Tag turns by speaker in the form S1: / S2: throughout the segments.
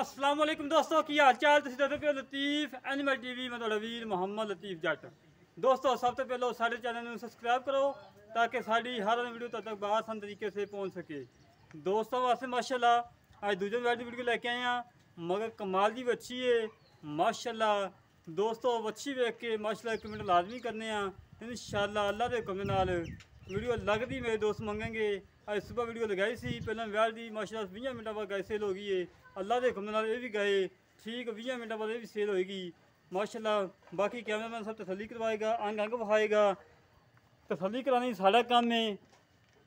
S1: अस्सलाम वालेकुम दोस्तों की हाल चाल तुसीं देखदे पियो लतीफ एनिमल टीवी मैं तुहाडा वीर मोहम्मद लतीफ जट। दोस्तों सब तो पहले सारे चैनल में सब्सक्राइब करो ताकि साड़ी हर वीडियो तक आसान तरीके से पहुंच सके। दोस्तों वास्ते माशाल्लाह आज दूजे बैठ की वीडियो लेके आए हैं मगर कमाल की बच्ची है माशाल्लाह। दोस्तों बच्ची वेख के माशाल्लाह कमेंट लाजमी करने इंशाअल्लाह अल्लाह के हुक्म नाल वीडियो लगती मेरे दोस्त मंगेंगे। आज सुबह वीडियो लगाई सी पहले व्याह की माशाल्लाह 20 मिनट बाद गए सेल हो गई है। अल्लाह के हुक्म नाल ये भी गए ठीक 20 मिनट बाद ये भी सेल होएगी माशाल्लाह। बाकी कैमरामैन सब तसल्ली करवाएगा अंग अंग बहाएगा। तसल्ली करानी साड़ा काम है,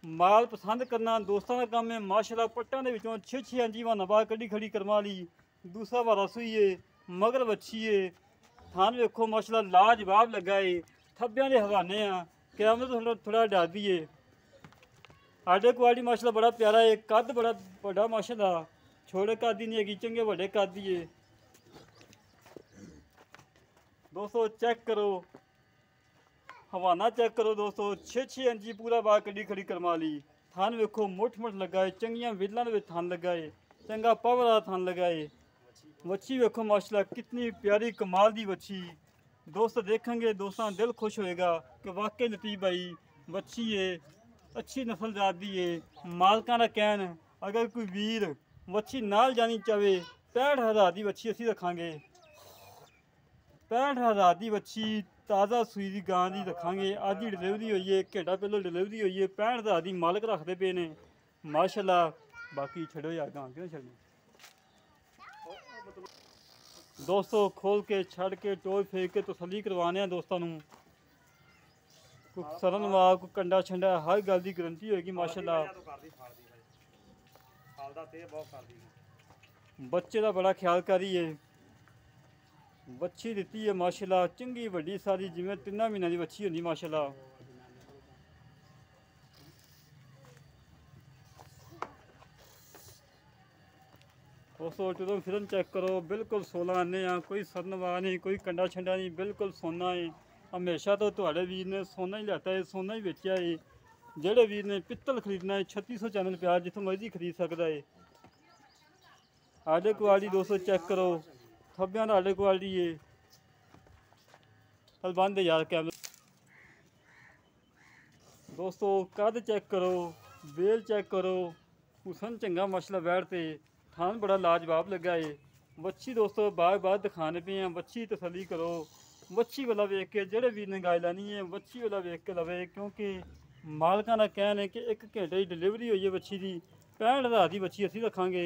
S1: माल पसंद करना दोस्तों का काम है माशाल्लाह। पट्टां दे विचों 6 इंची वा नवा कड़ी खड़ी करवा ली दूसरा बारा सुई है मगर बच्ची है थान वेखो माशाल्लाह लाजवाब लगा है। थब्बियां दे हवाने आ कैमरा थोड़ा डर दी है। आडे क्वालिटी माशाल्लाह बड़ा प्यारा है, कद बड़ा बड़ा माशाल्लाह, छोटे कद दी नहीं हैगी चंगे बड़े कद दी है। दोस्तों चेक करो हवाना चेक करो दोस्तों 6 इंची पूरा बाग कड़ी खड़ी करवा ली। थान वेखो मुठ मुठ लगा है, चंगियां विल्लां दे थान लगा है, चंगा पावर वाला थान लगा है। बच्ची वेखो माशाल्लाह कितनी प्यारी कमाल दी बच्ची। दोस्त देखेंगे दोस्तों दिल खुश होएगा कि वाकई लतीफ भाई बच्ची है अच्छी नस्ल जात दी है। मालकां दा कहन अगर कोई वीर बच्ची नाल जानी चाहे 65,000 की बच्ची असी रखांगे। 65,000 की बच्ची ताज़ा सूई की गां की रखांगे। अज ही डिलीवरी हुई है, घंटा पहले डिलीवरी हुई है। 65,000 की मालक रखते पे ने माशाल्लाह। बाकी छड़ो यार गां क्यों छड़नी दोस्तों खोल के छड़ के टोल फेंक के तसल्ली करवाने दोस्तों कोई सरन वा कोई कंडा छंडा हर गल की गारंटी होगी माशाल्लाह। बच्चे का बड़ा ख्याल करिए बच्ची दी है माशाल्लाह चंगी वड्डी सारी जिवें 3 महीनों की बच्ची होंदी माशाल्लाह। दोस्तों टुरन फिरन चेक करो बिल्कुल 16 आने कोई सरनवा नहीं कोई कंडा छंडा नहीं बिल्कुल सोना है। हमेशा तो तुहाडे वीर ने सोना ही लेता है सोना ही बेचा है। जेड़े वीर ने पित्तल खरीदना है 3600 चैनल प्यार जितों मर्जी खरीद सकता है। आडे क्वालिटी दोस्तों चेक करो थब्बियां दा आडे क्वालिटी है। चल बंद है यार कैमरा। दोस्तों कद चेक करो बेल चेक करो हुसन चंगा माशाल्लाह बैठते थान बड़ा लाजवाब लगा है। बच्ची दोस्तों बार बार दिखाने पे हैं बच्ची तसल्ली करो बच्ची वाला वेख के जेड़े वीर ने गाय लैनी है बच्ची वाला वेख के लवे क्योंकि मालकां दा कहना है कि 1 घंटे की डिलीवरी हुई है बच्ची की 65,000 की बच्ची असी रखांगे।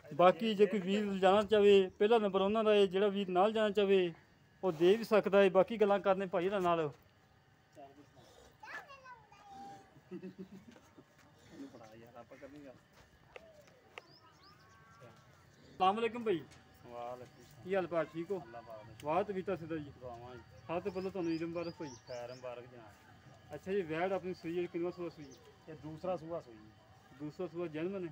S1: बाकी जो कोई वीर जाना चाहे पहला नंबर उन्होंने है जो वीर नाल जाना चाहे वो दे भी सकता है। बाकी गल्लां करने भाई दा नाल अस्सलाम वालेकुम भाई की हाल पाल ठीक हो वाह तबीयत सीधा जी हाँ तो बोलो तुहानू ईद मुबारक भाई खैर मुबारक जनाब। अच्छा जी वैड अपनी सूई है कितना सूआ सूई ये दूसरा सूआ जन्म ने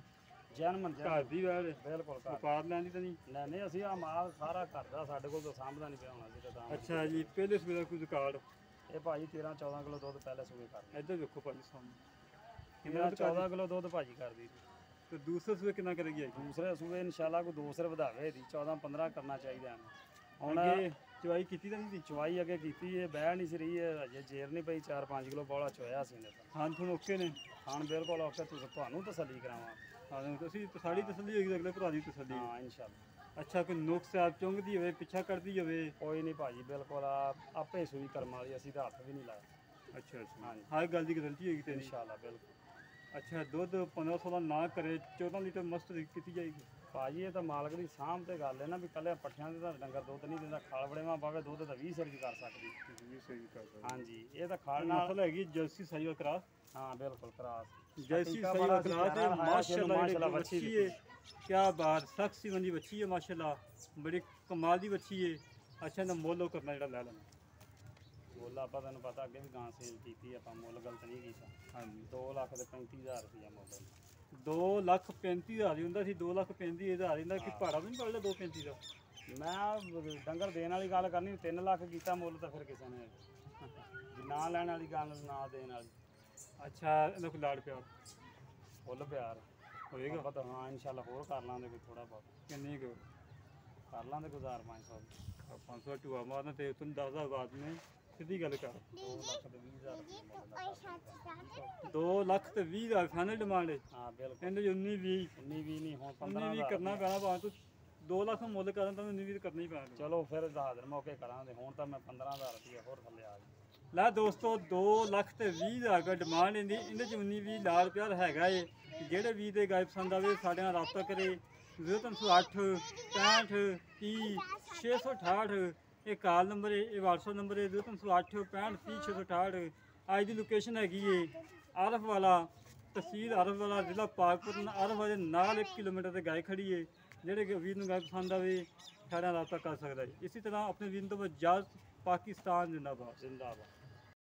S1: जन्म घर दी वैड बिल्कुल व्यापार लैंदी तो नहीं
S2: ਅਸੀਂ ਆ ਮਾਲ ਸਾਰਾ ਘਰ ਦਾ ਸਾਡੇ ਕੋਲ ਤਾਂ ਸਾਂਭਦਾ ਨਹੀਂ ਪਿਆ ਹੋਣਾ ਸੀ ਤਾਂ।
S1: अच्छा जी पहले सूए का कोई रिकॉर्ड
S2: ਇਹ ਭਾਜੀ 13-14 ਕਿਲੋ ਦੁੱਧ ਪਹਿਲੇ ਸੂਏ ਕਰਦੀ।
S1: इधर देखो भाई सामने
S2: ਕਿੰਨਾ 14 ਕਿਲੋ ਦੁੱਧ ਭਾਜੀ ਕਰਦੀ ਸੀ।
S1: तो दूसरे सूए कितना करेगी
S2: ਦੂਸਰੇ ਸੂਏ ਇਨਸ਼ਾਅੱਲਾ ਕੋਈ ਦੂਸਰੇ ਵਧਾਵੇ ਦੀ 14-15 ਕਰਨਾ ਚਾਹੀਦਾ ਹੈ। ਹੁਣ
S1: ਅੱਗੇ ਚਵਾਈ ਕੀਤੀ ਤਾਂ ਨਹੀਂ ਸੀ
S2: ਚਵਾਈ ਅੱਗੇ ਕੀਤੀ ਹੈ ਬਹਿ ਨਹੀਂ ਸੀ ਰਹੀ ਹੈ ਅਜੇ ਜੇਰ ਨਹੀਂ ਪਈ 4-5 ਕਿਲੋ ਬੋਲਾ ਚੋਇਆ ਸੀ ਨੇ ਤਾਂ
S1: ਹਾਂ ਤੁਹਾਨੂੰ ਓਕੇ ਨੇ
S2: ਖਾਣ ਬਿਲਕੁਲ ਔਖਾ ਤੁਹਾਨੂੰ ਤਸੱਲੀ ਕਰਾਵਾਂ।
S1: ਹਾਂ ਤੁਸੀਂ ਸਾਡੀ ਤਸੱਲੀ ਹੋਏਗੀ ਅਗਲੇ ਭਰਾ ਦੀ ਤਸੱਲੀ
S2: ਹਾਂ ਇਨਸ਼ਾਅੱਲਾ।
S1: ਅੱਛਾ ਕੋਈ ਨੁਕਸ ਆਪ ਚੁੰਗਦੀ ਹੋਵੇ ਪਿੱਛਾ ਕਰਦੀ ਹੋਵੇ
S2: ਕੋਈ ਨਹੀਂ ਭਾਜੀ ਬਿਲਕੁਲ ਆਪੇ ਸੂਈ ਕਰਮ ਵਾਲੀ ਅਸੀਂ ਤਾਂ ਹੱਥ ਵੀ ਨਹੀਂ ਲਾਇਆ।
S1: ਅੱਛਾ ਅੱਛਾ
S2: ਹਾਂਜੀ
S1: ਹਰ ਗੱਲ ਦੀ ਗਾਰੰਟੀ ਹੋਏਗੀ ਤੇਰੀ
S2: ਇਨਸ਼ਾਅੱਲਾ ਬਿਲਕੁਲ।
S1: ਅੱਛਾ ਦੁੱਧ 15-16 ਨਾ ਕਰੇ 14 ਲੀਟਰ ਮਸਤ ਕੀਤੀ ਜਾਏਗੀ
S2: ਭਾਜੀ ਇਹ ਤਾਂ ਮਾਲਕ ਦੀ ਸਾਂਭ ਤੇ ਗੱਲ ਹੈ ਨਾ ਵੀ ਕੱਲੇ ਪੱਠਿਆਂ ਦੇ ਤਾਂ ਡੰਗਰ ਦੁੱਧ ਨਹੀਂ ਦਿੰਦਾ ਖਾਲ ਬੜੇਵਾ ਪਾਵੇ ਦੁੱਧ ਤਾਂ 20 ਸਿਰ ਵੀ ਕਰ ਸਕਦੀ। ਹਾਂਜੀ ਇਹ ਤਾਂ ਖਾਲ ਨਾਲ
S1: ਹੈਗੀ ਜਰਸੀ ਸਾਈਵਲ ਕਰਾਸ
S2: ਹਾਂ ਬਿਲਕੁਲ ਕਰਾਸ
S1: जैसी सही करा थे माशाल्लाह बच्ची है क्या बात सख्त सी बंदी बच्ची है माशाल्लाह बड़ी कमाल दी बच्ची है। अच्छा ना मोलो करना जरा लै लेना
S2: ਮੁੱਲ ਆਪਾਂ ਤੁਹਾਨੂੰ ਪਤਾ ਅੱਗੇ ਵੀ ਗਾਂ ਸੇਲ ਕੀਤੀ ਆਪਾਂ ਮੁੱਲ ਗਲਤ ਨਹੀਂ ਕੀਤਾ।
S1: ਹਾਂਜੀ
S2: 2,35,000 ਰੁਪਇਆ ਮੁੱਲ
S1: 2,35,000 ਹੀ ਹੁੰਦਾ ਸੀ 2,35,000 ਹੁੰਦਾ ਕਿ ਭਾੜਾ ਵੀ ਨਹੀਂ ਪੜਦਾ 2,35 ਦਾ।
S2: ਮੈਂ ਡੰਗਰ ਦੇਣ ਵਾਲੀ ਗੱਲ ਕਰਨੀ 3 ਲੱਖ ਕੀਤਾ ਮੁੱਲ ਤਾਂ ਫਿਰ ਕਿਸੇ ਨੇ ਨਾ ਲੈਣ ਵਾਲੀ ਗੱਲ ਨਾ ਦੇਣ ਵਾਲੀ।
S1: अच्छा इन्हों को लाड़ प्यार
S2: फुल प्यार
S1: ਹੋਏਗਾ
S2: ਪਤਾ ਹਾਂ ਇਨਸ਼ਾਅੱਲਾ ਹੋਰ ਕਰ ਲਾਂਗੇ ਕੋਈ ਥੋੜਾ ਬਹੁਤ
S1: ਕਿੰਨੀ ਕੁ
S2: ਕਰ ਲਾਂਗੇ ਕੋਈ 500
S1: 500 ਟੂਆ ਮਾਰਨਾ ਤੇ ਤੈਨੂੰ 10,000 ਬਾਅਦ ਨੇ ਸਿੱਧੀ ਗੱਲ ਕਰ
S2: 2 ਲੱਖ ਤੇ 20,000
S1: 2 ਲੱਖ ਤੇ 20,000 ਫਾਈਨਲ ਡਿਮਾਂਡ ਹੈ
S2: ਹਾਂ ਬਿਲਕੁਲ
S1: ਕਹਿੰਦੇ 19 20
S2: 19 20 ਨਹੀਂ ਹੁਣ
S1: 19
S2: 15
S1: 20 ਕਰਨਾ ਪੈਣਾ ਭਾਵੇਂ ਤੂੰ 2 ਲੱਖ ਮੁੱਲ ਕਰਨ ਤਾਂ 19 20 ਕਰਨਾ ਹੀ ਪੈਣਾ
S2: ਚਲੋ ਫਿਰ 10 ਦਿਨ ਮੌਕੇ ਕਰਾਂਗੇ ਹੁਣ ਤਾਂ ਮੈਂ 15,000 ਰੁਪਏ ਹੋਰ ਥੱਲੇ ਆ ਗਿਆ
S1: ਲੈ ਦੋਸਤੋ 2 ਲੱਖ ਤੇ 20,000 ਰੁਪਏ ਡਿਮਾਂਡ ਇਹਦੇ ਚ 19 20 ਲਾਲ ਪਿਆਰ ਹੈਗਾ ਏ ਜਿਹੜੇ ਵੀ ਦੇ ਗਾਇਬ ਪਸੰਦ ਆਵੇ ਸਾਡੇ ਨਾਲ ਰਾਬਤਾ ਕਰੇ 0308 65 30 668 ਇਹ ਕਾਲ ਨੰਬਰ ਹੈ ਇਹ WhatsApp ਨੰਬਰ ਹੈ 0308 65 30 668 ਅੱਜ ਦੀ ਲੋਕੇਸ਼ਨ ਹੈਗੀ ਏ ਆਰਫ ਵਾਲਾ ਤਹਿਸੀਲ ਆਰਫ ਵਾਲਾ ਜ਼ਿਲ੍ਹਾ ਪਾਕਪੁਰ ਆਰਫ ਵਾਲੇ ਨਾਲ 1 ਕਿਲੋਮੀਟਰ ਤੇ ਗਾਇ ਖੜੀ ਏ ਜਿਹੜੇ ਵੀਰ ਨੂੰ ਗਾਇ ਪਸੰਦ ਆਵੇ ਸਾਡੇ ਨਾਲ ਰਾਬਤਾ ਕਰ ਸਕਦਾ ਹੈ ਇਸੇ ਤਰ੍ਹਾਂ ਆਪਣੇ ਵੀਰ ਤੋਂ ਇਜਾਜ਼ਤ ਪਾਕਿਸਤਾਨ ਜ਼ਿੰਦਾਬਾਦ
S2: ਜ਼ਿੰਦਾਬਾਦ